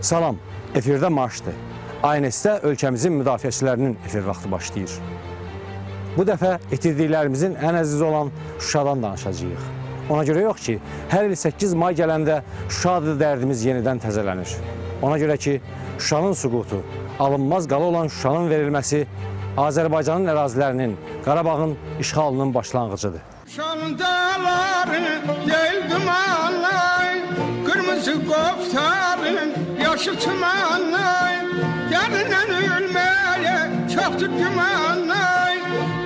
Salam, efirdə marşdır. ANS-də ölkəmizin müdafiəçilərinin efir vaxtı başlayır. Bu dəfə itirdiklərimizin ən əziz olan Şuşadan danışacağıq. Ona görə yox ki, hər il 8 may gələndə Şuşa adlı dərdimiz yenidən təzələnir. Ona görə ki, Şuşanın süqutu, alınmaz qala olan Şuşanın verilməsi Azərbaycanın ərazilərinin, Qarabağın işğalının başlanğıcıdır. Şuşanın dağları deyil dumanlar, qırmızı qoftarın yaşıl çumanlar, dərindən ölməyə çoxdur gümanlar,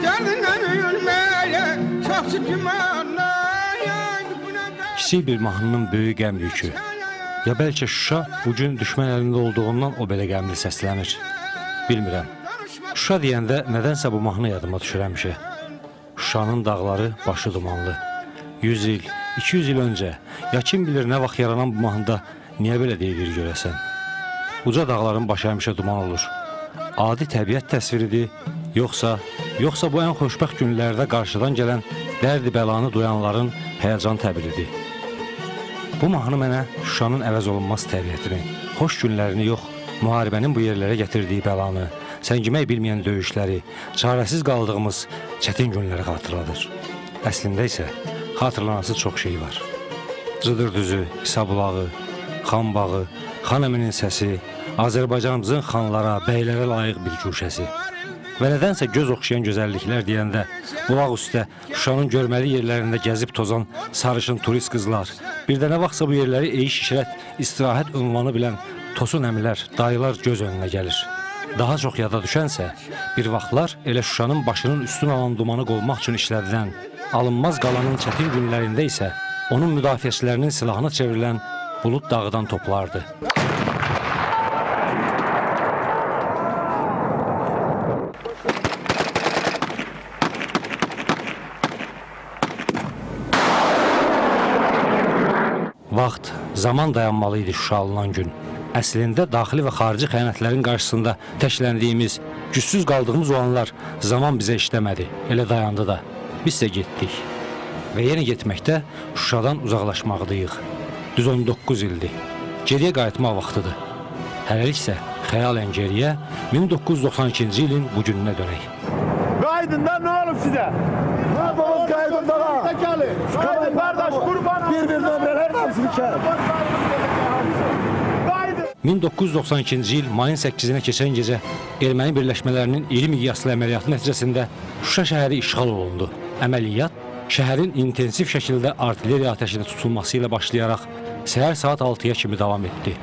dərindən ölməyə çoxdur gümanlar. Kiçik bir mahnının böyük qəm yükü. Ya bəlkə Şuşa bugün düşmən əlində olduğundan o belə qəmli səslənir. Bilmirəm. Şuşa deyəndə nədənsə bu mahnı yadıma düşür həmişə. Şuşanın dağları başı dumanlı. 100 il, 200 il öncə, ya kim bilir nə vaxt yaranan bu mahnıda niyə belə deyilir görəsən? Uca dağların başı həmişə duman olur. Adi təbiət təsviridir, yoxsa bu ən xoşbəxt günlərdə qarşıdan gələn dərdi bəlanı duyanların həyəcan təbilidir. Bu mahnı mənə Şuşanın əvəz olunmaz təbiətini, xoş günlərini yox, müharibənin bu yerlərə gətirdiyi bəlanı, səngimək bilməyən döyüşləri, çarəsiz qaldığımız çətin günləri xatırladır. Əslində isə xatırlanası çox şey var. Cıdır düzü, İsa bulağı, Xan bağı, Xan əminin səsi, Azərbaycanımızın xanlara, bəylərə layiq bir güşəsi. Və nədənsə göz oxşayan gözəlliklər deyəndə, bulaq üstə Şuşanın görməli yerlərində gəzib tozan sarışın turist qızlar, bir də nə vaxtsa bu yerləri eyiş işrət, istirahət ünvanı bilən tosun əmilər, dayılar göz önünə gəlir. Daha çox yada düşənsə, bir vaxtlar elə Şuşanın başının üstün alan dumanı qovmaq üçün işlədilən, alınmaz qalanın çətin günlərində isə onun müdafiəçilərinin silahına çevrilən bulud dağıdan toplardı. Vaxt, zaman dayanmalı idi Şuşa alınan gün. Əslində, daxili və xarici xəyanətlərin qarşısında təkləndiyimiz, gücsüz qaldığımız o anlar zaman bizə işləmədi, elə dayandı da. Biz də getdik və yenə getməkdə Şuşadan uzaqlaşmaqdayıq. Düz 19 ildir. Geriyə qayıtmaq vaxtıdır. Hələlik isə xəyalən geriyə 1992-ci ilin bu gününə dönək. Qaydın da nə olub sizə? Hamımız qaydın da var. Qaydın qardaş, qurbanım. Bir nömrələr hamısını kərəm. 1992-ci il mayın 8-nə keçən gecə erməni birləşmələrinin iri miqyaslı əməliyyatı nəticəsində Şuşa şəhəri işğal olundu. Əməliyyat şəhərin intensiv şəkildə artilleriya atəşində tutulması ilə başlayaraq səhər saat 6-ya kimi davam etdi.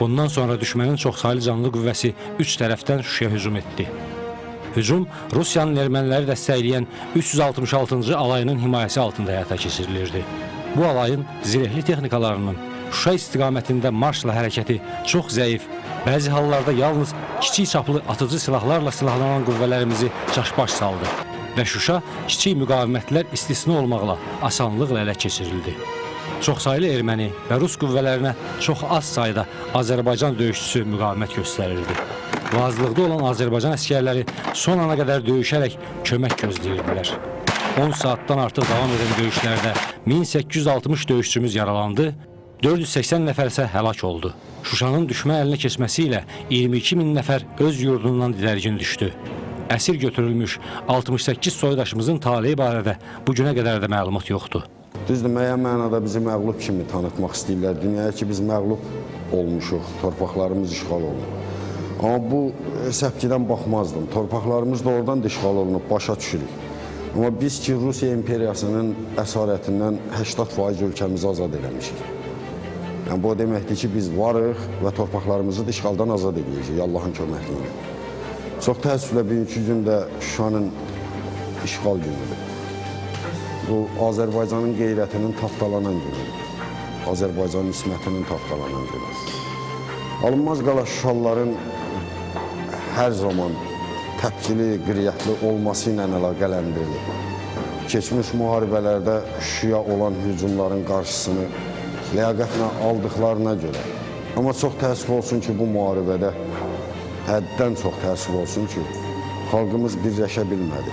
Bundan sonra düşmənin çoxsaylı canlı qüvvəsi 3 tərəfdən Şuşaya hücum etdi. Hücum Rusiyanın erməniləri dəstəkləyən 366-cı alayının himayəsi altında həyata keçirilirdi. Bu alayın zirehli texnikalarının Şuşa istiqamətində marşla hərəkəti çox zəif, bəzi hallarda yalnız kiçik çaplı atıcı silahlarla silahlanan qüvvələrimizi çaşbaş saldı və Şuşa kiçik müqavimətlər istisna olmaqla asanlıqla ələ keçirildi. Çoxsaylı erməni və rus qüvvələrinə çox az sayda Azərbaycan döyüşçüsü müqavimət göstərirdi. Vazlıqda olan Azərbaycan əskərləri son ana qədər döyüşərək kömək gözləyirdilər. 10 saatdan artıq davam edən döyüşlərdə 1860 döyüşçümüz yaralandı, 480 nəfər isə həlak oldu. Şuşanın düşmən əlinə keçməsi ilə 22 min nəfər öz yurdundan didərgin düşdü. Əsir götürülmüş 68 soydaşımızın taleyi barədə bu günə qədər də məlumat yoxdur. Düzdür, müəyyən mənada bizi məğlub kimi tanıtmaq istəyirlər. Dünyaya ki, biz məğlub olmuşuq, torpaqlarımız işğal olunub. Amma bu səpkidən baxmazdım. Torpaqlarımız da oradan da işğal olunub, başa düşürük. Amma biz ki, Rusiya imperiyasının əsarətindən 80% ölkəmizi azad eləmişik. Yəni, bu deməkdir ki, biz varıq və torpaqlarımızı da işğaldan azad edəcəyik, Allahın köməkliyi. Çox təəssüflə bugünkü gündə Şuşanın işğal günüdür. Bu, Azərbaycanın qeyrətinin tapdalanan günüdür. Azərbaycanın ismətinin tapdalanan günüdür. Alınmaz qala Şuşalıların hər zaman təpkili, qiriyyətli olması ilə əlaqələndirilir. Keçmiş müharibələrdə Şuşaya olan hücumların qarşısını ləyaqətlə aldıqlarına görə. Amma çox təəssüf olsun ki, bu müharibədə həddən çox təəssüf olsun ki, xalqımız birləşə bilmədi.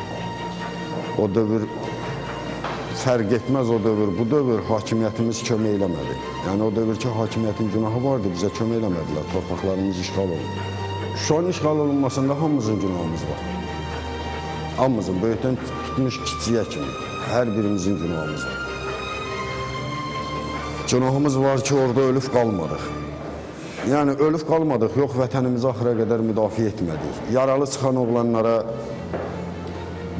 O dövr fərq etməz o dövr, bu dövr hakimiyyətimiz kömək eləmədi. Yəni o dövr ki, hakimiyyətin günahı vardı, bizə kömək eləmədilər, torpaqlarımız işğal olundu. Şuşanın işğal olunmasında hamımızın günahımız var. Hamımızın, böyükdən tutmuş kiçiyə kimi, hər birimizin günahımız var. Günahımız var ki, orada ölüb qalmadıq. Yəni, ölüb qalmadıq, yox, vətənimizi axıra qədər müdafiə etmədik. Yaralı çıxan oğlanlara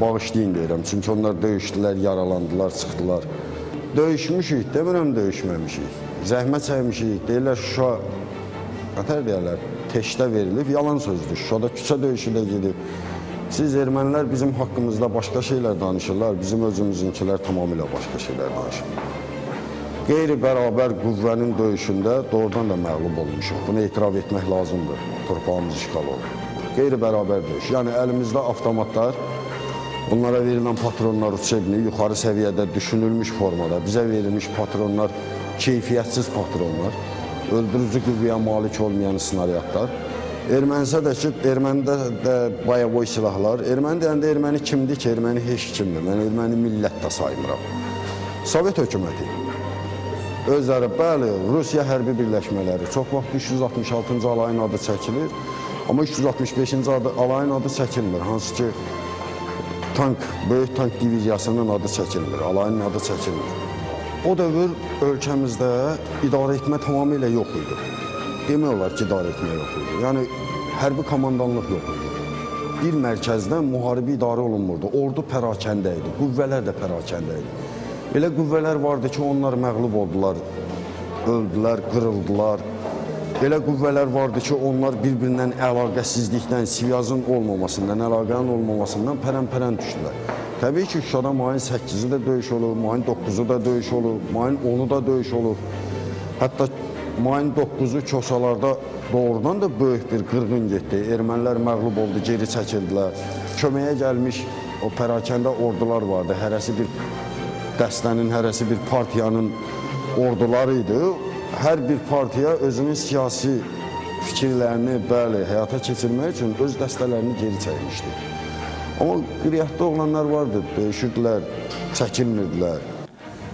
bağışlayın deyirəm, çünki onlar döyüşdülər, yaralandılar, çıxdılar. Döyüşmüşük, demirəm döyüşməmişik. Zəhmət çəkmişik, deyirlər Şuşa, qətər deyərlər, teşdə verilib, yalan sözdür. Şuşada küçə döyüşü də gedib. Siz ermənilər bizim haqqımızda başqa şeylər danışırlar, bizim özümüzünkilər tamamilə başqa şeylər danışırlar. Qeyri-bərabər qüvvənin döyüşündə doğrudan da məğlub olmuşuq. Bunu etiraf etmək lazımdır, torpağımız işğal oldu. Qeyri-bərabər döyüş, yəni əlimizdə avtomatlar, onlara verilən patronlar uçebni, yuxarı səviyyədə düşünülmüş formada, bizə verilmiş patronlar, keyfiyyətsiz patronlar, öldürücü qüvvəyə malik olmayan snaryadlar. Ermənisə də ki, ermənidə də bayaboy silahlar, erməni deyəndə erməni kimdir ki, erməni heç kimdir, mən erməni millət də saymıram. Sovet hökuməti, özləri, bəli, Rusiya hərbi birləşmələri, çox vaxt 366-cı alayın adı çəkilir, amma 365-ci alayın adı çəkilmir, hansı ki, tank, böyük tank diviziyasının adı çəkilmir, alayın adı çəkilmir. O dövr ölkəmizdə idarə etmə tamamilə yox idi. Demək olar ki, idarə etmə yox idi. Yəni, hərbi komandanlıq yox idi. Bir mərkəzdən müharibə idarə olunmurdu. Ordu pərakəndə idi, qüvvələr də pərakəndə idi. Elə qüvvələr vardı ki, onlar məğlub oldular, öldülər, qırıldılar. Elə qüvvələr vardı ki, onlar bir-birindən əlaqəsizlikdən, siyazın olmamasından, əlaqənin olmamasından pərən-pərən düşdülər. Təbii ki, Şuşada mayın 8-i də döyüş olub, mayın 9-u da döyüş olub, mayın 10-u da döyüş olub. Hətta mayın 9-u Kosalarda doğrudan da böyük bir qırğın getdi. Ermənilər məğlub oldu, geri çəkildilər. Köməyə gəlmiş o pərakəndə ordular vardı, hərəsi bir dəstənin, hərəsi bir partiyanın orduları idi. Hər bir partiya özünün siyasi fikirlərini, bəli, həyata keçirmək üçün öz dəstələrini geri çəkmişdi. Amma qiriyyətdə olanlar vardı, döyüşürdülər, çəkilmirdilər.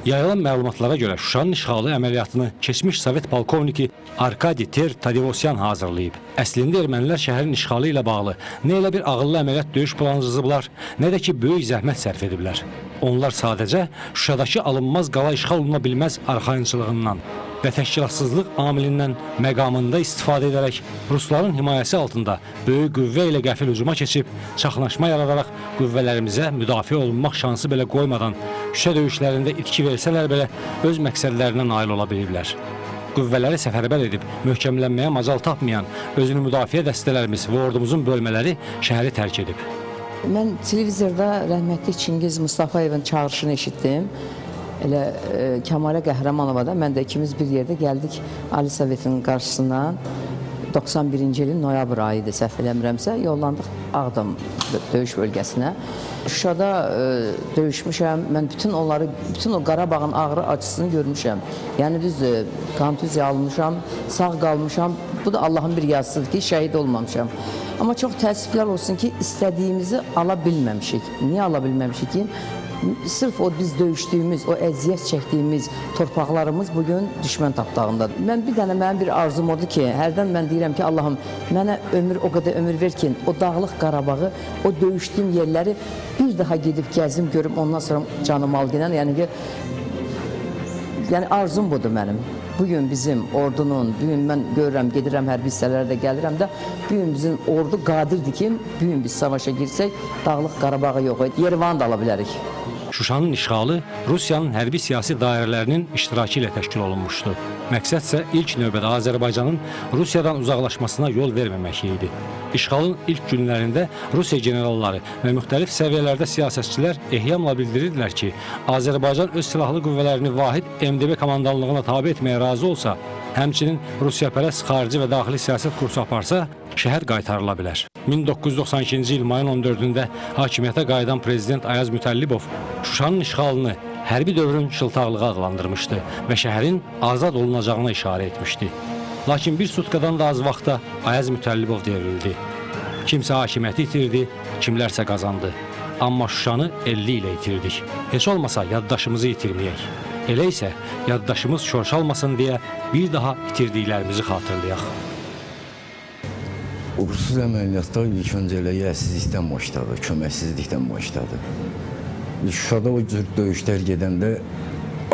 Yayılan məlumatlara görə Şuşanın işğalı əməliyyatını keçmiş Sovet polkovniki Arkadi Ter-Tadevosyan hazırlayıb. Əslində ermənilər şəhərin işğalı ilə bağlı nə elə bir ağıllı əməliyyat döyüş planı cızıblar, nə də ki, böyük zəhmət sərf ediblər. Onlar sadəcə Şuşadakı alınmaz qala işğal oluna bilməz arxayınçılığından və təşkilatsızlıq amilindən məqamında istifadə edərək Rusların himayəsi altında böyük qüvvə ilə qəfil hücuma keçib, çaxnaşma yaradaraq qüvvələrimizə müdafiə olunmaq şansı belə qoymadan Şuşa döyüşlərində itki versələr belə öz məqsədlərinə nail ola biliblər. Qüvvələri səfərbər edib, möhkəmlənməyə macal tapmayan özünü müdafiə dəstələrimiz və ordumuzun bölmələri şəhəri tərk edib. Mən televizorda rəhmətli Çingiz Mustafayevin çağırışını eşitdim. Elə Kəmalə Qəhrəmanovada, mən də ikimiz bir yerdə gəldik Ali Sovetinin qarşısından. 91-ci ilin noyabr ayıydı, səhv eləmirəmsə, yollandıq Ağdam döyüş bölgəsinə. Şuşada döyüşmüşəm, mən bütün o Qarabağın ağrı acısını görmüşəm. Yəni biz kontuziya almışam, sağ qalmışam, bu da Allahın bir yazısıdır ki, şəhid olmamışam. Amma çox təəssüflər olsun ki, istədiyimizi ala bilməmişik. Niyə ala bilməmişik ki? Sırf o biz döyüşdüyümüz, o əziyyət çəkdiyimiz torpaqlarımız bugün düşmən tapdağındadır. Mən bir dənə mənim bir arzum odur ki, hərdən mən deyirəm ki, Allahım, mənə o qədər ömür ver ki, o dağlıq Qarabağı, o döyüşdüyüm yerləri bir daha gedib gəzim, görüm, ondan sonra canım algınən, yəni arzum budur mənim. Bugün bizim ordunun, bugün mən görürəm, gedirəm, hərbi hissələrə də gəlirəm də, bugün bizim ordu qadirdir ki, bugün biz savaşa girsək, dağlıq Qarabağı yox, Yerevanı da ala bilərik. Şuşanın işğalı Rusiyanın hərbi siyasi dairələrinin iştirakı ilə təşkil olunmuşdu. Məqsəd isə ilk növbədə Azərbaycanın Rusiyadan uzaqlaşmasına yol verməmək idi. İşğalın ilk günlərində Rusiya generalları və müxtəlif səviyyələrdə siyasətçilər ehyamla bildirirdilər ki, Azərbaycan öz silahlı qüvvələrini vahid MDB komandanlığına tabi etməyə razı olsa, həmçinin Rusiyapərəst xarici və daxili siyasət kursu aparsa, şəhər qaytarıla bilər. 1992-ci il mayın 14-də hakimiyyətə qayıdan prezident Ayaz Mütəllibov Şuşanın işğalını hərbi dövrün şıltaqlığı adlandırmışdı və şəhərin azad olunacağına işarə etmişdi. Lakin bir sutkadan da az vaxtda Ayaz Mütəllibov devrildi. Kimsə hakimiyyəti itirdi, kimlərsə qazandı. amma Şuşanı 50 ilə itirdik. Heç olmasa yaddaşımızı itirməyək. Elə isə yaddaşımız şorşalmasın deyə bir daha itirdiklərimizi xatırlayaq. Uğursuz əməliyyatda ilk öncə elə yərsizlikdən başladı, köməksizlikdən başladı. Şuşada o cür döyüşlər gedəndə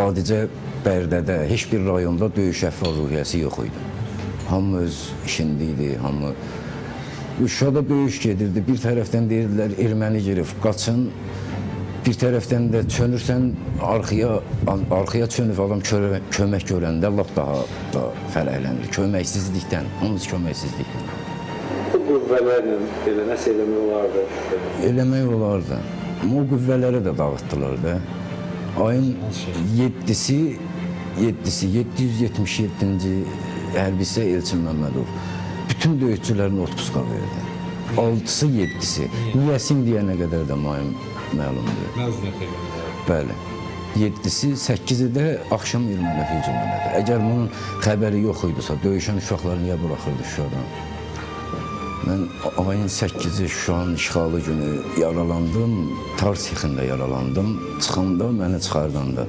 adicə Bərdədə, heç bir rayonda döyüş əhval-ruhiyyəsi yox idi. Hamı öz işində idi, hamı... Şuşada döyüş gedirdi, bir tərəfdən deyirdilər, erməni girib, qaçın. Bir tərəfdən də çönürsən, arxaya çönüb adam kömək görəndə lap daha da fərəhlənir. Köməksizlikdən, hamımız köməksizlikdən. Bu qüvvələrlə belə nəsə eləmək olardı? Eləmək olardı. Amma o qüvvələri də dağıtdılar da. Ayın 7-si 777-ci hərbisə Elçin Məmmədov bütün döyüşçülərin otpuska verdi. 6-sı 7-si. Niyəsin deyənə qədər də məlumdur. Məzuniyyət eləmək. Bəli. 7-si, 8-i də axşam erməni hücum elədi. Əgər bunun xəbəri yox idisə, döyüşən uşaqlar niyə buraxırdı Şuşadan? Mən ayın 8-i Şuşanın işğalı günü yaralandım, tar sixində yaralandım. Çıxanda, məni çıxardanda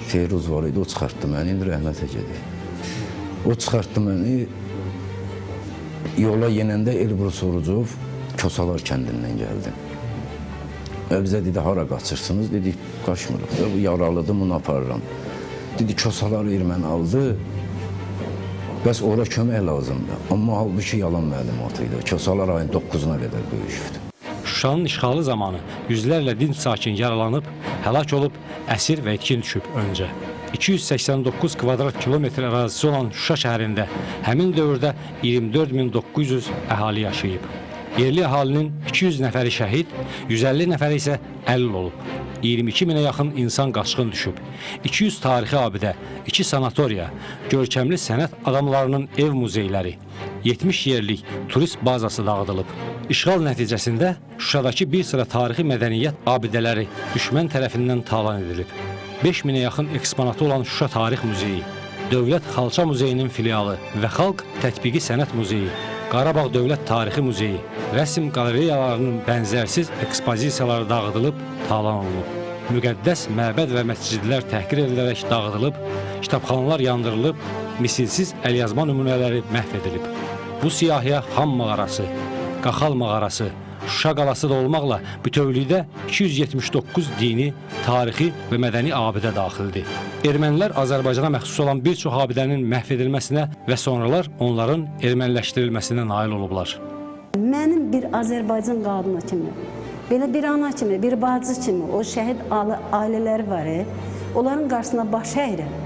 Feyruz var idi, o çıxartdı məni, indi rəhmətə gedir. O çıxartdı məni, yola yenəndə Elbrus Orucov Kosalar kəndindən gəldi. Və bizə dedi, hara qaçırsınız? Dedik, qaçmırıq, bu yaralıdır, bunu aparıram. Dedi, Kosaları erməni aldı, bəs ora kömək lazımdır. Amma halbuki yalan məlumatı idi. Kosalar ayın 9-una qədər döyüşürdü. Şuşanın işğalı zamanı yüzlərlə dinc sakin yaralanıb, həlak olub, əsir və itkin düşüb öncə. 289 kvadrat kilometr ərazisi olan Şuşa şəhərində həmin dövrdə 24.900 əhali yaşayıb. Yerli əhalinin 200 nəfəri şəhid, 150 nəfəri isə əlil olub. 22 minə yaxın insan qaçqın düşüb. 200 tarixi abidə, 2 sanatoriya, görkəmli sənət adamlarının ev muzeyləri, 70 yerlik turist bazası dağıdılıb. İşğal nəticəsində Şuşadakı bir sıra tarixi mədəniyyət abidələri düşmən tərəfindən talan edilib. 5000-ə yaxın eksponatı olan Şuşa Tarix Muzeyi, Dövlət Xalça Muzeyinin filialı və Xalq Tətbiqi Sənət Muzeyi, Qarabağ Dövlət Tarixi Muzeyi, rəsm qaleriyalarının bənzərsiz ekspozisiyaları dağıdılıb, talan olunub. Müqəddəs məbəd və məscidlər təhqir edilərək dağıdılıb, kitabxanalar yandırılıb, misilsiz əlyazma nümunələri məhv edilib. Bu siyahıya Xam mağarası, Qaxal mağarası, Şuşa qalası da olmaqla bütövlükdə 279 dini, tarixi və mədəni abidə daxildir. Ermənilər Azərbaycana məxsus olan bir çox abidənin məhv edilməsinə və sonralar onların erməniləşdirilməsinə nail olublar. Mənim bir Azərbaycan qadını kimi, belə bir ana kimi, bir bacı kimi o şəhid ailələri var, onların qarşısına baş əyirəm.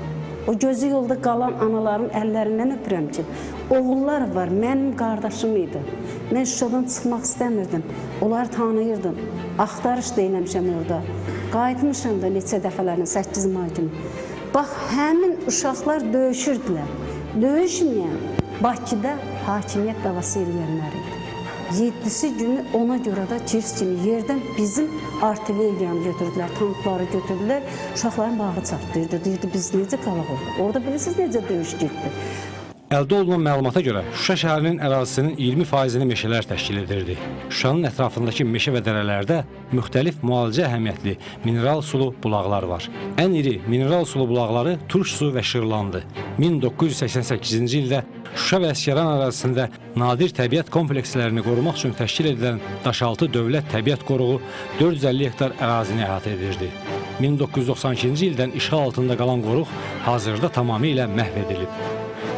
O gözü yolda qalan anaların əllərindən öpürəm ki, oğullar var, mənim qardaşım idi. Mən Şuşadan çıxmaq istəmirdim, onları tanıyırdım, axtarış deyilmişəm orada. Qayıtmışam da neçə dəfələrin 8 may günü. Bax, həmin uşaqlar döyüşürdülər. Döyüşməyən Bakıda hakimiyyət davası eləyənlər idi. 7-si günü ona görə də kirs kimi yerdən bizim artilleriyanı götürdülər, tankları götürdülər, uşaqların bağı çatdırdı, deyirdi, biz necə qalaq oldu? Orada bilirsiniz necə döyüş getdi? Əldə olunan məlumata görə Şuşa şəhərinin ərazisinin 20%-ni meşələr təşkil edirdi. Şuşanın ətrafındakı meşə və dərələrdə müxtəlif müalicə əhəmiyyətli mineral sulu bulaqlar var. Ən iri mineral sulu bulaqları Turş su və Şırlandı. 1988-ci ildə Şuşa və Əsgəran ərazisində nadir təbiət komplekslərini qorumaq üçün təşkil edilən Daşaltı Dövlət Təbiət Qoruğu 450 hektar ərazini əhatə edirdi. 1992-ci ildən işğal altında qalan qoruq hazırda tamamilə məhv edilib.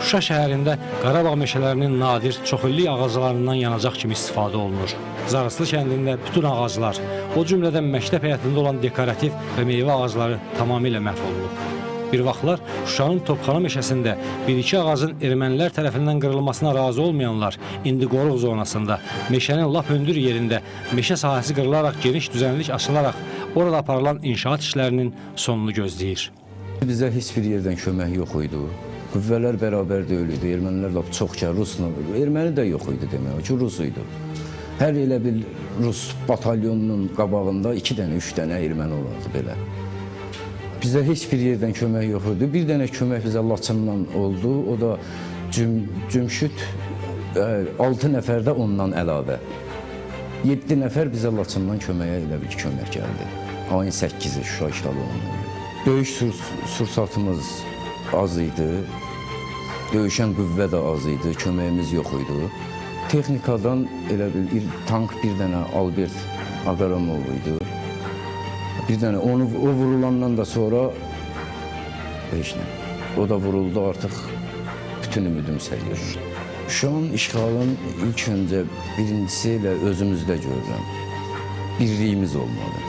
Şuşa şəhərində Qarabağ meşələrinin nadir, çoxillik ağaclarından yanacaq kimi istifadə olunur. Zarıslı kəndində bütün ağaclar, o cümlədən məktəb həyətində olan dekorativ və meyvə ağacları tamamilə məhv olunub. Bir vaxtlar Şuşanın Topxana meşəsində bir-iki ağacın ermənilər tərəfindən qırılmasına razı olmayanlar indi qoruq zonasında, meşənin lap hündür yerində meşə sahəsi qırılaraq geniş düzənlik açılaraq orada aparılan inşaat işlərinin sonunu gözləyir. Bizə heç bir yerdən kömək yox idi. Qüvvələr bərabər deyil idi. Ermənilər lap çoxca Rusla, erməni də yox idi demək ki, Rus idi. Hər elə bir Rus batalyonunun qabağında 2 dənə, 3 dənə erməni olardı belə. Bizə heç bir yerdən kömək yox idi. Bir dənə kömək bizə Laçından oldu. O da Cümşüd 6 nəfər də ondan əlavə. 7 nəfər bizə Laçından köməyə elə bil ki, kömək gəldi. Ayın 8-i Şuşa işğal olundu. Döyüş sursatımız az idi. Döyüşən qüvvə də az idi, köməyimiz yox idi. Texnikadan elə bil tank bir dənə Albert Agaramov idi. Bir dənə o vurulandan da sonra heç nə. O da vuruldu, artıq bütün ümidim səliyir. Şu an işğalın ilk öncə birincisi ilə özümüzdə görürəm. Birliyimiz olmalı.